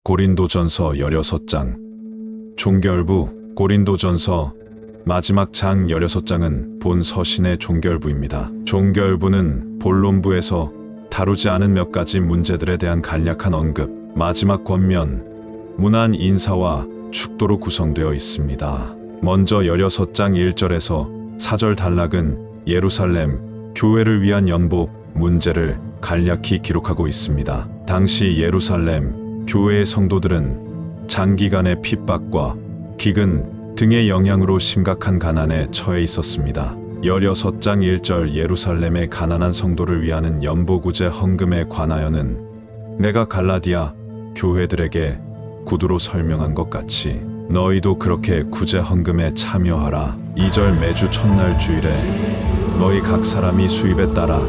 고린도전서 16장. 종결부. 고린도전서 마지막 장 16장은 본 서신의 종결부입니다. 종결부는 본론부에서 다루지 않은 몇 가지 문제들에 대한 간략한 언급, 마지막 권면, 문안 인사와 축도로 구성되어 있습니다. 먼저 16장 1절에서 4절 단락은 예루살렘 교회를 위한 연복 문제를 간략히 기록하고 있습니다. 당시 예루살렘 교회의 성도들은 장기간의 핍박과 기근 등의 영향으로 심각한 가난에 처해 있었습니다. 16장 1절 예루살렘의 가난한 성도를 위하는 연보구제 헌금에 관하여는 내가 갈라디아 교회들에게 구두로 설명한 것 같이 너희도 그렇게 구제 헌금에 참여하라. 2절 매주 첫날 주일에 너희 각 사람이 수입에 따라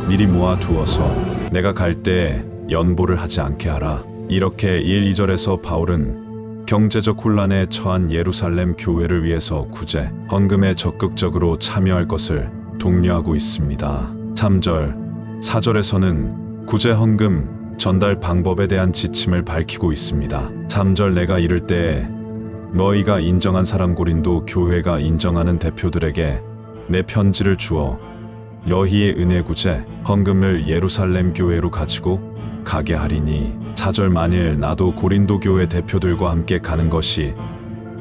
미리 모아 두어서 내가 갈 때에 연보를 하지 않게 하라. 이렇게 1, 2절에서 바울은 경제적 혼란에 처한 예루살렘 교회를 위해서 구제 헌금에 적극적으로 참여할 것을 독려하고 있습니다. 3절, 4절에서는 구제 헌금 전달 방법에 대한 지침을 밝히고 있습니다. 3절 내가 이를 때에 너희가 인정한 사람 고린도 교회가 인정하는 대표들에게 내 편지를 주어 너희의 은혜 구제 헌금을 예루살렘 교회로 가지고 가게 하리니 4절 만일 나도 고린도 교회 대표들과 함께 가는 것이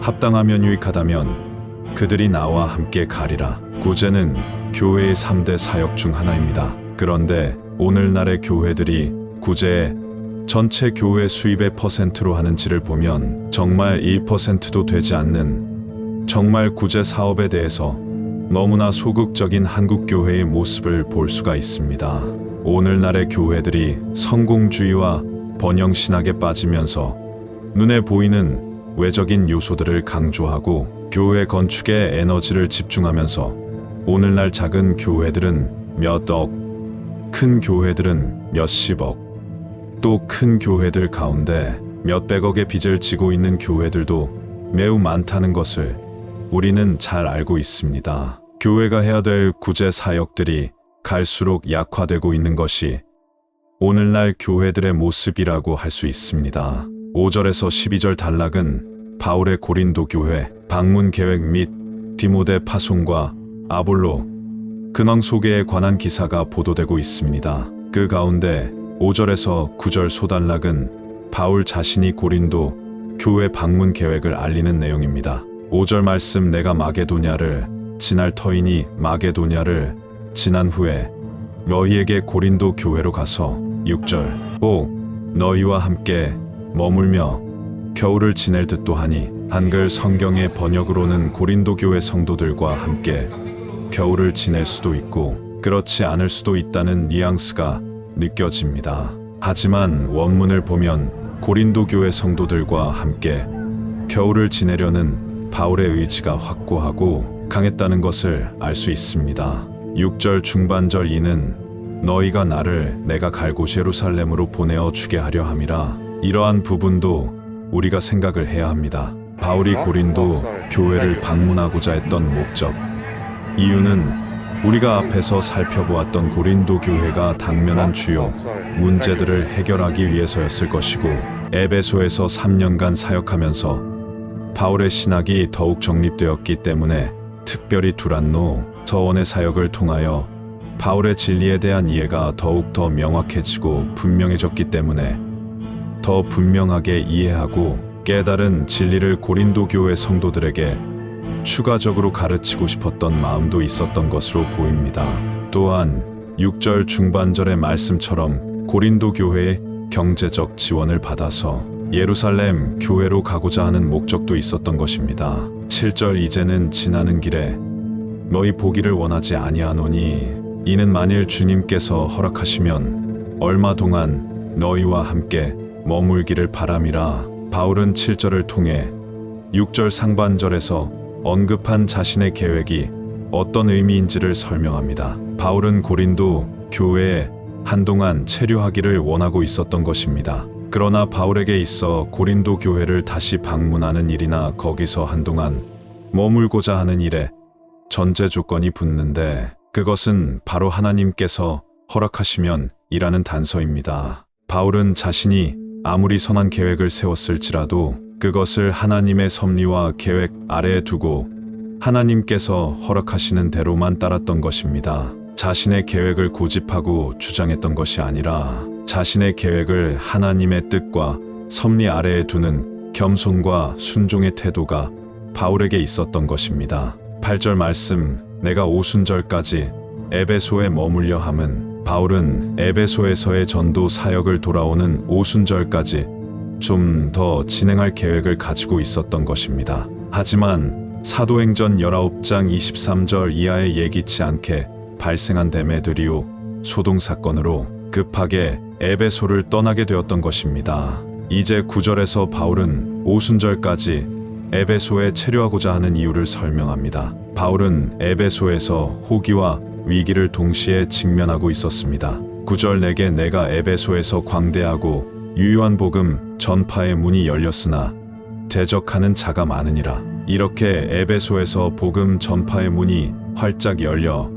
합당하면 유익하다면 그들이 나와 함께 가리라. 구제는 교회의 3대 사역 중 하나입니다. 그런데 오늘날의 교회들이 구제에 전체 교회 수입의 퍼센트로 하는지를 보면 정말 1%도 되지 않는 정말 구제 사업에 대해서 너무나 소극적인 한국교회의 모습을 볼 수가 있습니다. 오늘날의 교회들이 성공주의와 번영신학에 빠지면서 눈에 보이는 외적인 요소들을 강조하고 교회 건축에 에너지를 집중하면서 오늘날 작은 교회들은 몇 억, 큰 교회들은 몇십억, 또 큰 교회들 가운데 몇백억의 빚을 지고 있는 교회들도 매우 많다는 것을 우리는 잘 알고 있습니다. 교회가 해야 될 구제 사역들이 갈수록 약화되고 있는 것이 오늘날 교회들의 모습이라고 할 수 있습니다. 5절에서 12절 단락은 바울의 고린도 교회 방문 계획 및 디모데 파송과 아볼로 근황 소개에 관한 기사가 보도되고 있습니다. 그 가운데 5절에서 9절 소단락은 바울 자신이 고린도 교회 방문 계획을 알리는 내용입니다. 5절 말씀 내가 마게도냐를 지날 터이니 마게도냐를 지난 후에 너희에게 고린도 교회로 가서 6절 너희와 함께 머물며 겨울을 지낼 듯도 하니 한글 성경의 번역으로는 고린도 교회 성도들과 함께 겨울을 지낼 수도 있고 그렇지 않을 수도 있다는 뉘앙스가 느껴집니다. 하지만 원문을 보면 고린도 교회 성도들과 함께 겨울을 지내려는 바울의 의지가 확고하고 강했다는 것을 알 수 있습니다. 6절 중반절 이는 너희가 나를 내가 갈 곳 예루살렘으로 보내어 주게 하려 함이라. 이러한 부분도 우리가 생각을 해야 합니다. 바울이 고린도 교회를 방문하고자 했던 목적, 이유는 우리가 앞에서 살펴보았던 고린도 교회가 당면한 주요 문제들을 해결하기 위해서였을 것이고 에베소에서 3년간 사역하면서 바울의 신학이 더욱 정립되었기 때문에 특별히 두란노 서원의 사역을 통하여 바울의 진리에 대한 이해가 더욱 더 명확해지고 분명해졌기 때문에 더 분명하게 이해하고 깨달은 진리를 고린도 교회 성도들에게 추가적으로 가르치고 싶었던 마음도 있었던 것으로 보입니다. 또한 6절 중반절의 말씀처럼 고린도 교회의 경제적 지원을 받아서 예루살렘 교회로 가고자 하는 목적도 있었던 것입니다. 7절 이제는 지나는 길에 너희 보기를 원하지 아니하노니 이는 만일 주님께서 허락하시면 얼마 동안 너희와 함께 머물기를 바람이라. 바울은 7절을 통해 6절 상반절에서 언급한 자신의 계획이 어떤 의미인지를 설명합니다. 바울은 고린도 교회에 한동안 체류하기를 원하고 있었던 것입니다. 그러나 바울에게 있어 고린도 교회를 다시 방문하는 일이나 거기서 한동안 머물고자 하는 일에 전제 조건이 붙는데 그것은 바로 하나님께서 허락하시면 이라는 단서입니다. 바울은 자신이 아무리 선한 계획을 세웠을지라도 그것을 하나님의 섭리와 계획 아래에 두고 하나님께서 허락하시는 대로만 따랐던 것입니다. 자신의 계획을 고집하고 주장했던 것이 아니라 자신의 계획을 하나님의 뜻과 섭리 아래에 두는 겸손과 순종의 태도가 바울에게 있었던 것입니다. 8절 말씀, 내가 오순절까지 에베소에 머물려 함은 바울은 에베소에서의 전도 사역을 돌아오는 오순절까지 좀 더 진행할 계획을 가지고 있었던 것입니다. 하지만 사도행전 19장 23절 이하에 예기치 않게 발생한 데메드리오 소동 사건으로 급하게 에베소를 떠나게 되었던 것입니다. 이제 9절에서 바울은 오순절까지 에베소에 체류하고자 하는 이유를 설명합니다. 바울은 에베소에서 호기와 위기를 동시에 직면하고 있었습니다. 9절 내가 에베소에서 광대하고 유효한 복음 전파의 문이 열렸으나 대적하는 자가 많으니라. 이렇게 에베소에서 복음 전파의 문이 활짝 열려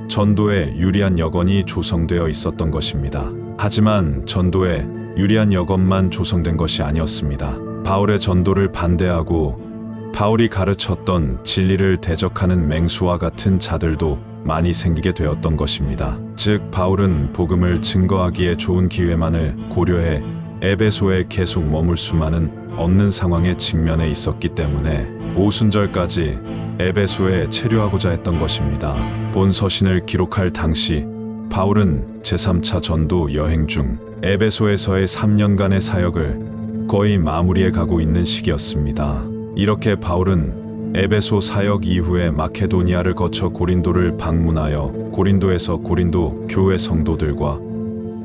전도에 유리한 여건이 조성되어 있었던 것입니다. 하지만 전도에 유리한 여건만 조성된 것이 아니었습니다. 바울의 전도를 반대하고 바울이 가르쳤던 진리를 대적하는 맹수와 같은 자들도 많이 생기게 되었던 것입니다. 즉 바울은 복음을 증거하기에 좋은 기회만을 고려해 에베소에 계속 머물 수만은 없는 상황에 직면해 있었기 때문에 오순절까지 에베소에 체류하고자 했던 것입니다. 본 서신을 기록할 당시 바울은 제3차 전도 여행 중 에베소에서의 3년간의 사역을 거의 마무리해 가고 있는 시기였습니다. 이렇게 바울은 에베소 사역 이후에 마케도니아를 거쳐 고린도를 방문하여 고린도에서 고린도 교회 성도들과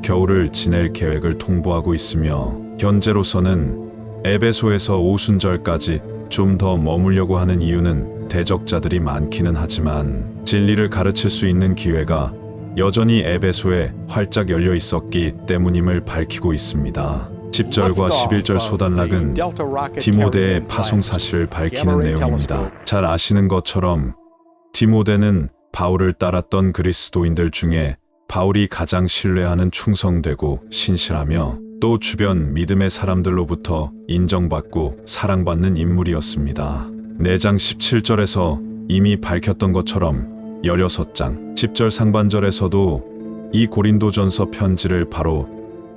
겨울을 지낼 계획을 통보하고 있으며 현재로서는 에베소에서 오순절까지 좀 더 머물려고 하는 이유는 대적자들이 많기는 하지만 진리를 가르칠 수 있는 기회가 여전히 에베소에 활짝 열려 있었기 때문임을 밝히고 있습니다. 10절과 11절 소단락은 디모데의 파송 사실을 밝히는 내용입니다. 잘 아시는 것처럼 디모데는 바울을 따랐던 그리스도인들 중에 바울이 가장 신뢰하는 충성되고 신실하며 또 주변 믿음의 사람들로부터 인정받고 사랑받는 인물이었습니다. 4장 17절에서 이미 밝혔던 것처럼 16장 10절 상반절에서도 이 고린도전서 편지를 바로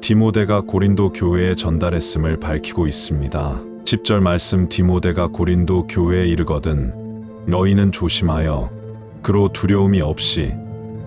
디모데가 고린도 교회에 전달했음을 밝히고 있습니다. 10절 말씀 디모데가 고린도 교회에 이르거든 너희는 조심하여 그로 두려움이 없이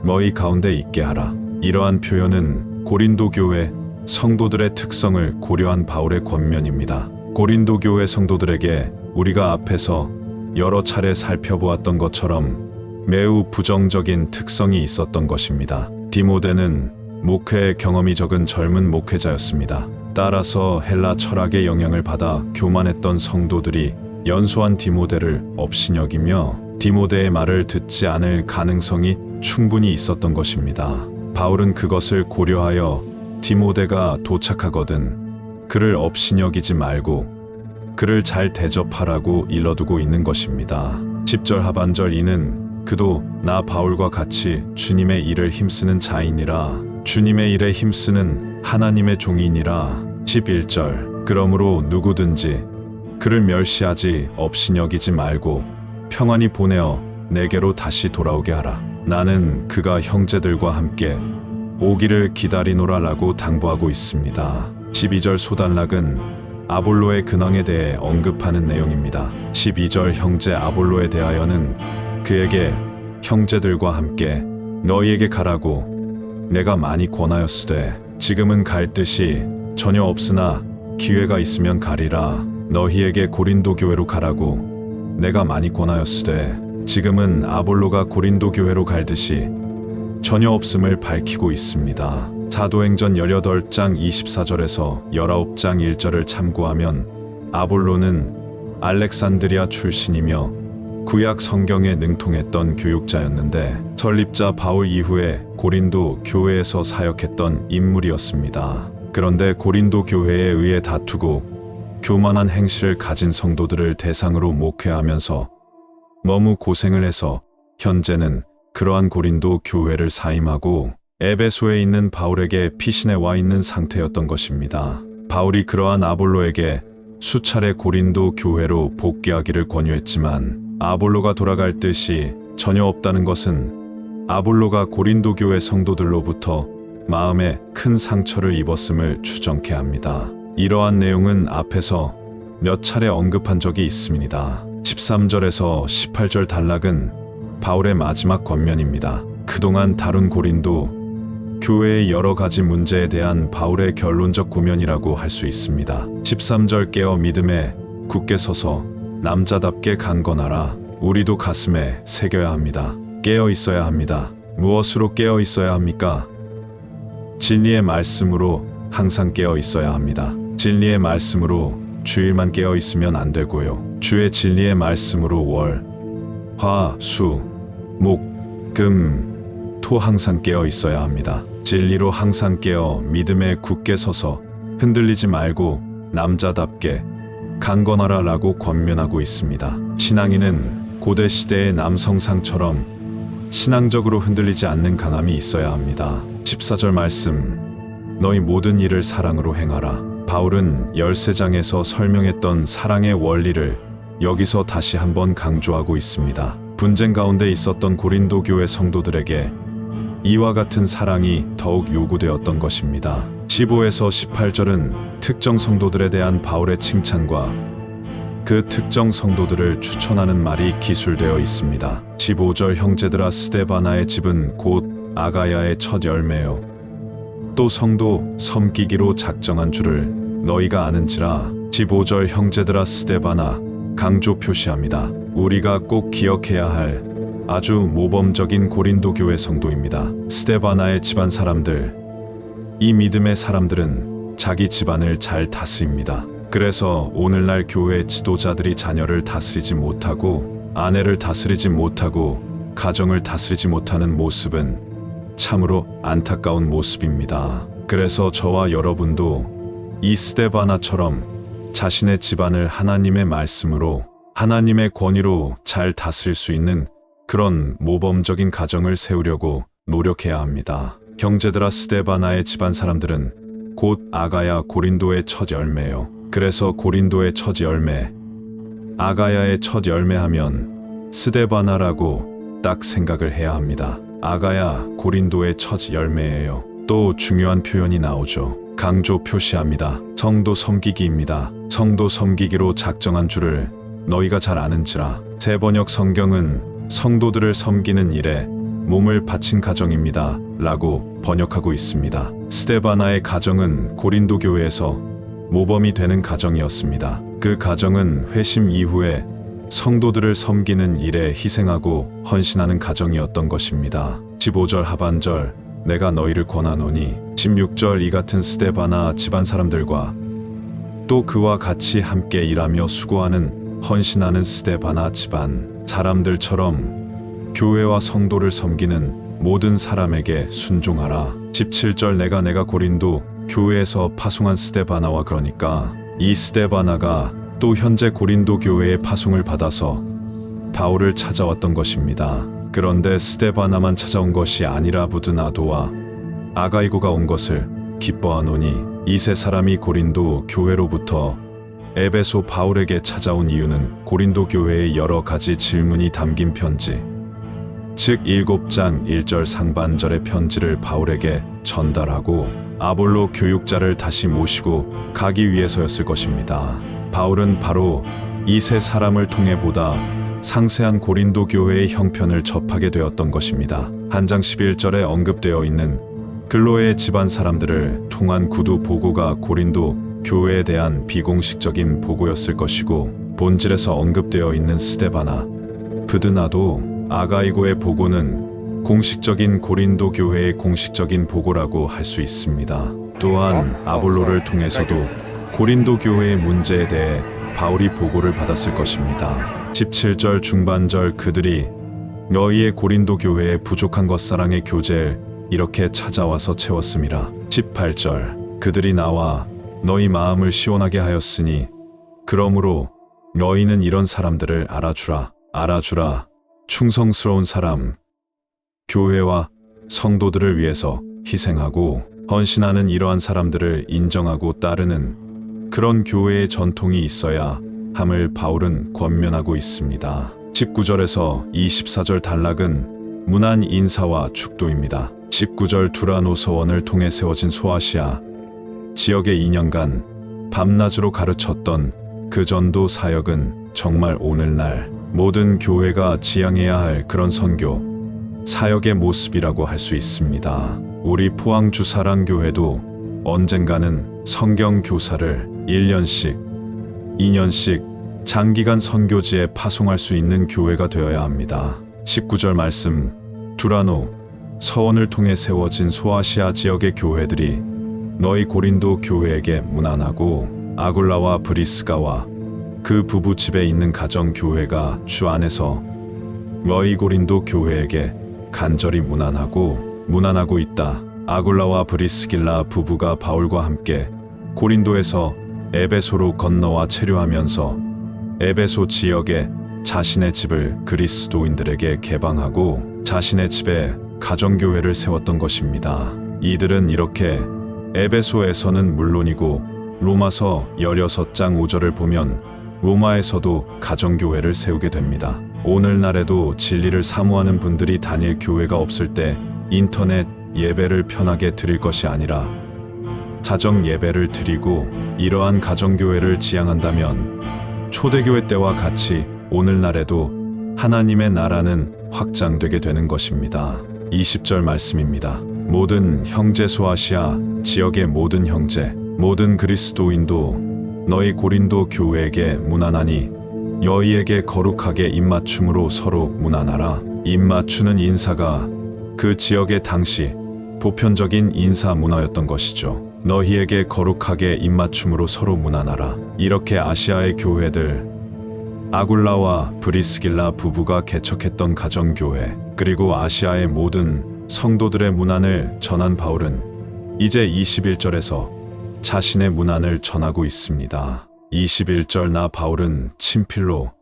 너희 가운데 있게 하라. 이러한 표현은 고린도 교회 성도들의 특성을 고려한 바울의 권면입니다. 고린도 교회 성도들에게 우리가 앞에서 여러 차례 살펴보았던 것처럼 매우 부정적인 특성이 있었던 것입니다. 디모데는 목회의 경험이 적은 젊은 목회자였습니다. 따라서 헬라 철학의 영향을 받아 교만했던 성도들이 연소한 디모데를 업신여기며 디모데의 말을 듣지 않을 가능성이 충분히 있었던 것입니다. 바울은 그것을 고려하여 디모데가 도착하거든 그를 업신여기지 말고 그를 잘 대접하라고 일러두고 있는 것입니다. 10절 하반절 이는 그도 나 바울과 같이 주님의 일을 힘쓰는 자이니라. 주님의 일에 힘쓰는 하나님의 종이니라. 11절 그러므로 누구든지 그를 멸시하지 업신여기지 말고 평안히 보내어 내게로 다시 돌아오게 하라. 나는 그가 형제들과 함께 오기를 기다리노라 라고 당부하고 있습니다. 12절 소단락은 아볼로의 근황에 대해 언급하는 내용입니다. 12절 형제 아볼로에 대하여는 그에게 형제들과 함께 너희에게 가라고 내가 많이 권하였으되 지금은 갈 뜻이 전혀 없으나 기회가 있으면 가리라. 너희에게 고린도 교회로 가라고 내가 많이 권하였으되 지금은 아볼로가 고린도 교회로 갈 듯이 전혀 없음을 밝히고 있습니다. 사도행전 18장 24절에서 19장 1절을 참고하면 아볼로는 알렉산드리아 출신이며 구약 성경에 능통했던 교육자였는데 설립자 바울 이후에 고린도 교회에서 사역했던 인물이었습니다. 그런데 고린도 교회에 의해 다투고 교만한 행실을 가진 성도들을 대상으로 목회하면서 너무 고생을 해서 현재는 그러한 고린도 교회를 사임하고 에베소에 있는 바울에게 피신해 와 있는 상태였던 것입니다. 바울이 그러한 아볼로에게 수차례 고린도 교회로 복귀하기를 권유했지만 아볼로가 돌아갈 뜻이 전혀 없다는 것은 아볼로가 고린도 교회 성도들로부터 마음에 큰 상처를 입었음을 추정케 합니다. 이러한 내용은 앞에서 몇 차례 언급한 적이 있습니다. 13절에서 18절 단락은 바울의 마지막 권면입니다. 그동안 다룬 고린도 교회의 여러 가지 문제에 대한 바울의 결론적 고면이라고 할 수 있습니다. 13절 깨어 믿음에 굳게 서서 남자답게 강건하라. 우리도 가슴에 새겨야 합니다. 깨어 있어야 합니다. 무엇으로 깨어 있어야 합니까? 진리의 말씀으로 항상 깨어 있어야 합니다. 진리의 말씀으로 주일만 깨어 있으면 안 되고요. 주의 진리의 말씀으로 월, 화, 수, 목, 금, 토 항상 깨어 있어야 합니다. 진리로 항상 깨어 믿음에 굳게 서서 흔들리지 말고 남자답게 강건하라 라고 권면하고 있습니다. 신앙인은 고대 시대의 남성상처럼 신앙적으로 흔들리지 않는 강함이 있어야 합니다. 14절 말씀, 너희 모든 일을 사랑으로 행하라. 바울은 13장에서 설명했던 사랑의 원리를 여기서 다시 한번 강조하고 있습니다. 분쟁 가운데 있었던 고린도 교회 성도들에게 이와 같은 사랑이 더욱 요구되었던 것입니다. 15에서 18절은 특정 성도들에 대한 바울의 칭찬과 그 특정 성도들을 추천하는 말이 기술되어 있습니다. 15절 형제들아 스데바나의 집은 곧 아가야의 첫 열매요. 또 성도 섬기기로 작정한 줄을 너희가 아는지라. 15절 형제들아 스데바나 강조 표시합니다. 우리가 꼭 기억해야 할 아주 모범적인 고린도 교회 성도입니다. 스데바나의 집안 사람들, 이 믿음의 사람들은 자기 집안을 잘 다스립니다. 그래서 오늘날 교회 지도자들이 자녀를 다스리지 못하고 아내를 다스리지 못하고 가정을 다스리지 못하는 모습은 참으로 안타까운 모습입니다. 그래서 저와 여러분도 이 스데바나처럼 자신의 집안을 하나님의 말씀으로 하나님의 권위로 잘 다스릴 수 있는 그런 모범적인 가정을 세우려고 노력해야 합니다. 형제들아 스데바나의 집안 사람들은 곧 아가야 고린도의 첫 열매요. 그래서 고린도의 첫 열매, 아가야의 첫 열매 하면 스데바나라고 딱 생각을 해야 합니다. 아가야 고린도의 첫 열매예요. 또 중요한 표현이 나오죠. 강조 표시합니다. 성도 섬기기입니다. 성도 섬기기로 작정한 줄을 너희가 잘 아는지라. 새번역 성경은 성도들을 섬기는 일에 몸을 바친 가정입니다 라고 번역하고 있습니다. 스데바나의 가정은 고린도 교회에서 모범이 되는 가정이었습니다. 그 가정은 회심 이후에 성도들을 섬기는 일에 희생하고 헌신하는 가정이었던 것입니다. 15절 하반절 내가 너희를 권하노니 16절 이 같은 스데바나 집안 사람들과 또 그와 같이 함께 일하며 수고하는 헌신하는 스데바나 집안 사람들처럼 교회와 성도를 섬기는 모든 사람에게 순종하라. 17절 내가 고린도 교회에서 파송한 스데바나와 그러니까 이 스데바나가 또 현재 고린도 교회의 파송을 받아서 바울을 찾아왔던 것입니다. 그런데 스데바나만 찾아온 것이 아니라 부드나도와 아가이고가 온 것을 기뻐하노니 이 세 사람이 고린도 교회로부터 에베소 바울에게 찾아온 이유는 고린도 교회의 여러 가지 질문이 담긴 편지, 즉 7장 1절 상반절의 편지를 바울에게 전달하고 아볼로 교육자를 다시 모시고 가기 위해서였을 것입니다. 바울은 바로 이 세 사람을 통해 보다 상세한 고린도 교회의 형편을 접하게 되었던 것입니다. 한 장 11절에 언급되어 있는 글로의 집안 사람들을 통한 구두 보고가 고린도 교회에 대한 비공식적인 보고였을 것이고, 본질에서 언급되어 있는 스데바나, 부드나도, 아가이고의 보고는 공식적인 고린도 교회의 공식적인 보고라고 할 수 있습니다. 또한 아볼로를 통해서도 고린도 교회의 문제에 대해 바울이 보고를 받았을 것입니다. 17절 중반절 그들이 너희의 고린도 교회의 부족한 것사랑의 교제를 이렇게 찾아와서 채웠음이라. 18절 그들이 나와 너희 마음을 시원하게 하였으니 그러므로 너희는 이런 사람들을 알아주라. 충성스러운 사람, 교회와 성도들을 위해서 희생하고 헌신하는 이러한 사람들을 인정하고 따르는 그런 교회의 전통이 있어야 함을 바울은 권면하고 있습니다. 19절에서 24절 단락은 문안 인사와 축도입니다. 19절 두라노 서원을 통해 세워진 소아시아 지역의 2년간 밤낮으로 가르쳤던 그 전도 사역은 정말 오늘날 모든 교회가 지향해야 할 그런 선교, 사역의 모습이라고 할 수 있습니다. 우리 포항 주사랑교회도 언젠가는 성경 교사를 1년씩, 2년씩 장기간 선교지에 파송할 수 있는 교회가 되어야 합니다. 19절 말씀, 두라노, 서원을 통해 세워진 소아시아 지역의 교회들이 너희 고린도 교회에게 문안하고 아굴라와 브리스가와 그 부부 집에 있는 가정 교회가 주 안에서 너희 고린도 교회에게 간절히 문안하고 있다. 아굴라와 브리스길라 부부가 바울과 함께 고린도에서 에베소로 건너와 체류하면서 에베소 지역에 자신의 집을 그리스도인들에게 개방하고 자신의 집에 가정교회를 세웠던 것입니다. 이들은 이렇게 에베소에서는 물론이고 로마서 16장 5절을 보면 로마에서도 가정교회를 세우게 됩니다. 오늘날에도 진리를 사모하는 분들이 다닐 교회가 없을 때 인터넷 예배를 편하게 드릴 것이 아니라 자정 예배를 드리고 이러한 가정교회를 지향한다면 초대교회 때와 같이 오늘날에도 하나님의 나라는 확장되게 되는 것입니다. 20절 말씀입니다. 모든 형제 소아시아 지역의 모든 형제, 모든 그리스도인도 너희 고린도 교회에게 문안하니 너희에게 거룩하게 입맞춤으로 서로 문안하라. 입맞추는 인사가 그 지역의 당시 보편적인 인사 문화였던 것이죠. 너희에게 거룩하게 입맞춤으로 서로 문안하라. 이렇게 아시아의 교회들, 아굴라와 브리스길라 부부가 개척했던 가정교회, 그리고 아시아의 모든 성도들의 문안을 전한 바울은 이제 21절에서 자신의 문안을 전하고 있습니다. 21절 나 바울은 친필로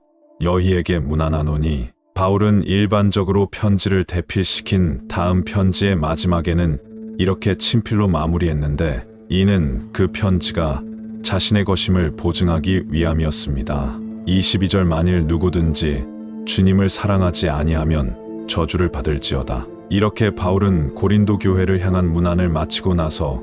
너희에게 문안하노니 바울은 일반적으로 편지를 대필시킨 다음 편지의 마지막에는 이렇게 친필로 마무리했는데 이는 그 편지가 자신의 것임을 보증하기 위함이었습니다. 22절 만일 누구든지 주님을 사랑하지 아니하면 저주를 받을지어다. 이렇게 바울은 고린도 교회를 향한 문안을 마치고 나서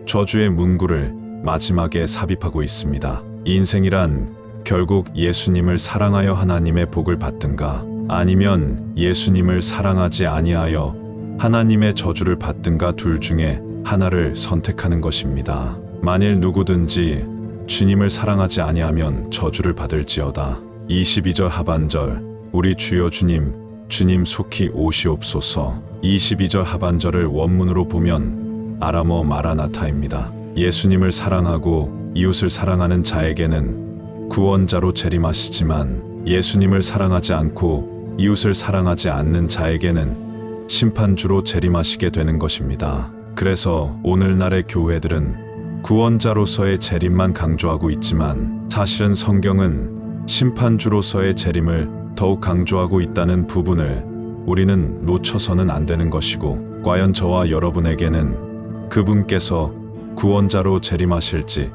저주의 문구를 마지막에 삽입하고 있습니다. 인생이란 결국 예수님을 사랑하여 하나님의 복을 받든가 아니면 예수님을 사랑하지 아니하여 하나님의 저주를 받든가 둘 중에 하나를 선택하는 것입니다. 만일 누구든지 주님을 사랑하지 아니하면 저주를 받을지어다. 22절 하반절 우리 주여 주님 속히 오시옵소서. 22절 하반절을 원문으로 보면 아람어 마라나타입니다. 예수님을 사랑하고 이웃을 사랑하는 자에게는 구원자로 재림하시지만 예수님을 사랑하지 않고 이웃을 사랑하지 않는 자에게는 심판주로 재림하시게 되는 것입니다. 그래서 오늘날의 교회들은 구원자로서의 재림만 강조하고 있지만 사실은 성경은 심판주로서의 재림을 더욱 강조하고 있다는 부분을 우리는 놓쳐서는 안 되는 것이고 과연 저와 여러분에게는 그분께서 구원자로 재림하실지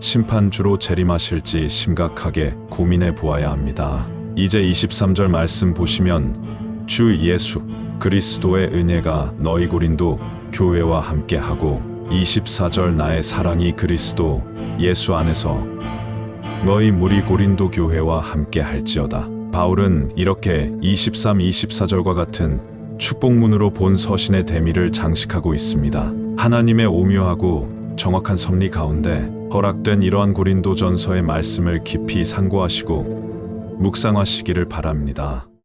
심판주로 재림하실지 심각하게 고민해 보아야 합니다. 이제 23절 말씀 보시면 주 예수 그리스도의 은혜가 너희 고린도 교회와 함께하고 24절 나의 사랑이 그리스도 예수 안에서 너희 무리 고린도 교회와 함께할지어다. 바울은 이렇게 23, 24절과 같은 축복문으로 본 서신의 대미를 장식하고 있습니다. 하나님의 오묘하고 정확한 섭리 가운데 허락된 이러한 고린도전서의 말씀을 깊이 상고하시고 묵상하시기를 바랍니다.